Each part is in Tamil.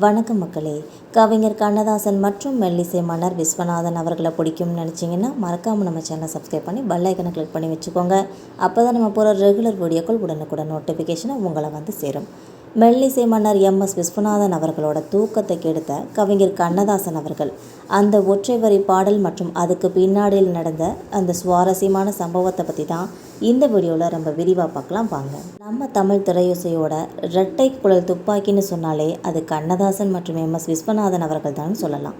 வணக்கம் மக்களே. கவிஞர் கண்ணதாசன் மற்றும் மெல்லிசை மன்னர் விஸ்வநாதன் அவர்களை பிடிக்கும்னு நினச்சிங்கன்னா மறக்காமல் நம்ம சேனலை சப்ஸ்கிரைப் பண்ணி பெல் ஐக்கனை கிளிக் பண்ணி வச்சுக்கோங்க. அப்போ தான் நம்ம போகிற ரெகுலர் வீடியோக்கள் உடனுக்குடன் நோட்டிஃபிகேஷனை உங்களை வந்து சேரும். மெல்லிசை மன்னர் எம்.எஸ். விஸ்வநாதன் அவர்களோட தூக்கத்தை கெடுத்த கவிஞர் கண்ணதாசன் அவர்கள் அந்த ஒற்றை வரி பாடல் மற்றும் அதுக்கு பின்னாடியில் நடந்த அந்த சுவாரஸ்யமான சம்பவத்தை பற்றி தான் இந்த வீடியோவில் ரொம்ப விரிவாக பார்க்கலாம் வாங்க. நம்ம தமிழ் திரையிசையோட இரட்டை குழல் துப்பாக்கின்னு சொன்னாலே அது கண்ணதாசன் மற்றும் எம்.எஸ். விஸ்வநாதன் அவர்கள் தான் சொல்லலாம்.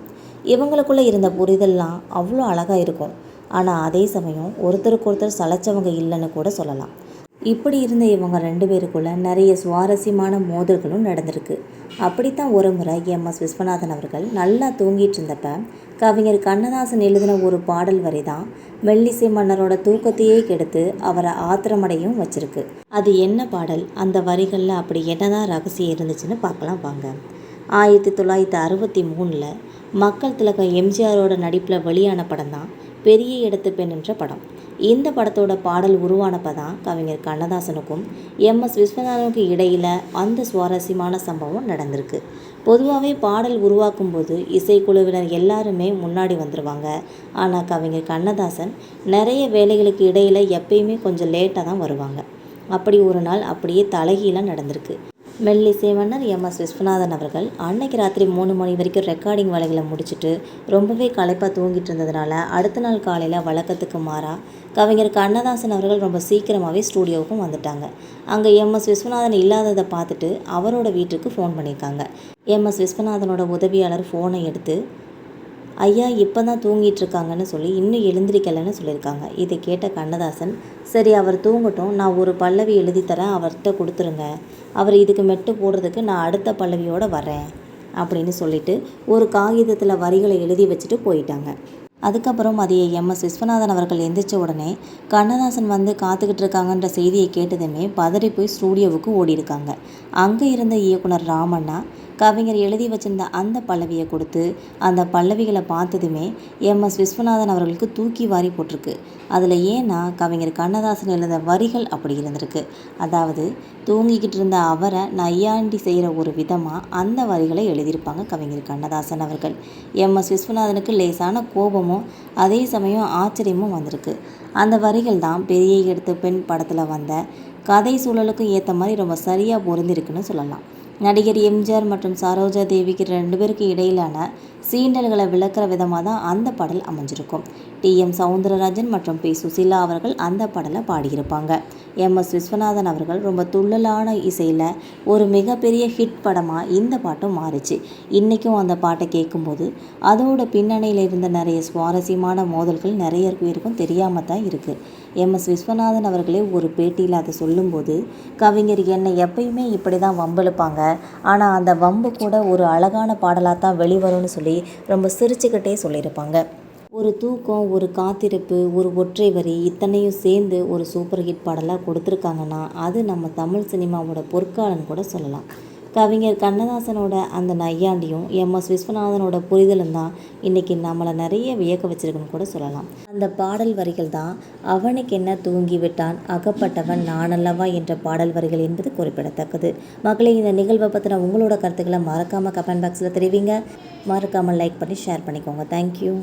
இவங்களுக்குள்ளே இருந்த புரிதல்லாம் அவ்வளோ அழகாக இருக்கும். ஆனால் அதே சமயம் ஒருத்தருக்கு ஒருத்தர் சளைச்சவங்க இல்லைன்னு கூட சொல்லலாம். இப்படி இருந்த இவங்க ரெண்டு பேருக்குள்ள நிறைய சுவாரஸ்யமான மோதல்களும் நடந்திருக்கு. அப்படித்தான் ஒரு முறை எம்.எஸ். விஸ்வநாதன் அவர்கள் நல்லா தூங்கிட்டு இருந்தப்ப கவிஞர் கண்ணதாசன் எழுதின ஒரு பாடல் வரி தான் மெல்லிசை மன்னரோட தூக்கத்தையே கெடுத்து அவரை ஆத்திரமடையும் வச்சிருக்கு. அது என்ன பாடல், அந்த வரிகளில் அப்படி என்னதான் ரகசியம் இருந்துச்சுன்னு பார்க்கலாம் வாங்க. 1963 மக்கள் திலகம் எம்ஜிஆரோட நடிப்பில் வெளியான படம் தான் பெரிய இடத்து பெண் என்ற படம். இந்த படத்தோட பாடல் உருவானப்போ தான் கவிஞர் கண்ணதாசனுக்கும் எம்.எஸ். விஸ்வநாதனுக்கும் இடையில் அந்த சுவாரஸ்யமான சம்பவம் நடந்திருக்கு. பொதுவாகவே பாடல் உருவாக்கும் போது இசைக்குழுவினர் எல்லாருமே முன்னாடி வந்துடுவாங்க. ஆனால் கவிஞர் கண்ணதாசன் நிறைய வேலைகளுக்கு இடையில் எப்பயுமே கொஞ்சம் லேட்டாக தான் வருவாங்க. அப்படி ஒரு நாள் அப்படியே தலைகீழாக நடந்திருக்கு. மெல்லிசை மன்னர் எம்.எஸ். விஸ்வநாதன் அவர்கள் அன்னைக்கு ராத்திரி 3 மணி வரைக்கும் ரெக்கார்டிங் வேலைகளை முடிச்சுட்டு ரொம்பவே களைப்பாக தூங்கிட்டு இருந்ததுனால அடுத்த நாள் காலையில் வழக்கத்துக்கு மாறாக கவிஞர் கண்ணதாசன் அவர்கள் ரொம்ப சீக்கிரமாகவே ஸ்டூடியோவுக்கும் வந்துட்டாங்க. அங்கே எம்.எஸ். விஸ்வநாதன் இல்லாததை பார்த்துட்டு அவரோட வீட்டுக்கு ஃபோன் பண்ணியிருக்காங்க. எம்.எஸ். விஸ்வநாதனோட உதவியாளர் ஃபோனை எடுத்து ஐயா இப்போ தான் தூங்கிட்டு இருக்காங்கன்னு சொல்லி இன்னும் எழுந்திரிக்கலைன்னு சொல்லியிருக்காங்க. இதை கேட்ட கண்ணதாசன், சரி அவர் தூங்கட்டும், நான் ஒரு பல்லவி எழுதி தரேன், அவர்கிட்ட கொடுத்துருங்க, அவர் இதுக்கு மெட்டு போடுறதுக்கு நான் அடுத்த பல்லவியோடு வரேன் அப்படின்னு சொல்லிட்டு ஒரு காகிதத்தில் வரிகளை எழுதி வச்சுட்டு போயிட்டாங்க. அதுக்கப்புறம் அதையே எம்.எஸ். விஸ்வநாதன் அவர்கள் எந்திரிச்ச உடனே கண்ணதாசன் வந்து காத்துக்கிட்டு இருக்காங்கன்ற செய்தியை கேட்டதுமே பதறி போய் ஸ்டூடியோவுக்கு ஓடிருக்காங்க. அங்கே இருந்த இயக்குனர் ராமண்ணா கவிஞர் எழுதி வச்சிருந்த அந்த பல்லவியை கொடுத்து அந்த பல்லவிகளை பார்த்ததுமே எம்.எஸ். விஸ்வநாதன் அவர்களுக்கு தூக்கி வாரி போட்டிருக்கு. அதில் ஏன்னா கவிஞர் கண்ணதாசன் எழுந்த வரிகள் அப்படி இருந்திருக்கு. அதாவது தூங்கிக்கிட்டு இருந்த அவரை நையாண்டி செய்கிற ஒரு விதமாக அந்த வரிகளை எழுதியிருப்பாங்க கவிஞர் கண்ணதாசன் அவர்கள். எம்.எஸ். விஸ்வநாதனுக்கு லேசான கோபமும் அதே சமயம் ஆச்சரியமும் வந்திருக்கு. அந்த வரிகள் தான் பெரிய எடுத்த பெண் படத்தில் வந்த கதை சூழலுக்கு ஏற்ற மாதிரி ரொம்ப சரியாக பொருந்திருக்குன்னு சொல்லலாம். நடிகர் எம்ஜிஆர் மற்றும் சரோஜா தேவிக்கு 2 பேருக்கு இடையிலான சீண்டல்களை விளக்குற விதமாக தான் அந்த பாடல் அமைஞ்சிருக்கும். டி.எம். சௌந்தரராஜன் மற்றும் பி. சுசீலா அவர்கள் அந்த பாடலை பாடியிருப்பாங்க. எம்.எஸ். விஸ்வநாதன் அவர்கள் ரொம்ப துள்ளலான இசையில் ஒரு மிகப்பெரிய ஹிட் படமாக இந்த பாட்டும் மாறிச்சு. இன்றைக்கும் அந்த பாட்டை கேட்கும்போது அதோட பின்னணியில் இருந்த நிறைய சுவாரஸ்யமான மோதல்கள் நிறைய பேருக்கும் தெரியாமல் தான் இருக்குது. எம்.எஸ். விஸ்வநாதன் அவர்களே ஒரு பேட்டியில் அதை சொல்லும்போது, கவிஞர் என்னை எப்பயுமே இப்படி தான் வம்பிழுப்பாங்க, ஆனால் அந்த வம்பு கூட ஒரு அழகான பாடலாக தான் வெளிவரும்னு சொல்லி ரொம்ப சிரிச்சுக்கிட்டே சொல்லியிருப்பாங்க. ஒரு தூக்கம், ஒரு காத்திருப்பு, ஒரு ஒற்றை வரி இத்தனையும் சேர்ந்து ஒரு சூப்பர் ஹிட் பாடலாக கொடுத்துருக்காங்கன்னா அது நம்ம தமிழ் சினிமாவோட பொற்காலன்னு கூட சொல்லலாம். கவிஞர் கண்ணதாசனோட அந்த நையாண்டியும் எம்.எஸ். விஸ்வநாதனோட புரிதலும் தான் இன்றைக்கி நம்மளை நிறைய வியக்க வச்சிருக்குன்னு கூட சொல்லலாம். அந்த பாடல் வரிகள் தான் அவனுக்கு என்ன தூங்கி விட்டான் அகப்பட்டவன் நானல்லவா என்ற பாடல் வரிகள் என்பது குறிப்பிடத்தக்கது. மக்களே, இந்த நிகழ்வை பற்றின உங்களோட கருத்துக்களை மறக்காமல் கமெண்ட் பாக்ஸில் தெரிவிங்க. மறக்காமல் லைக் பண்ணி ஷேர் பண்ணிக்கோங்க. தேங்க்யூ.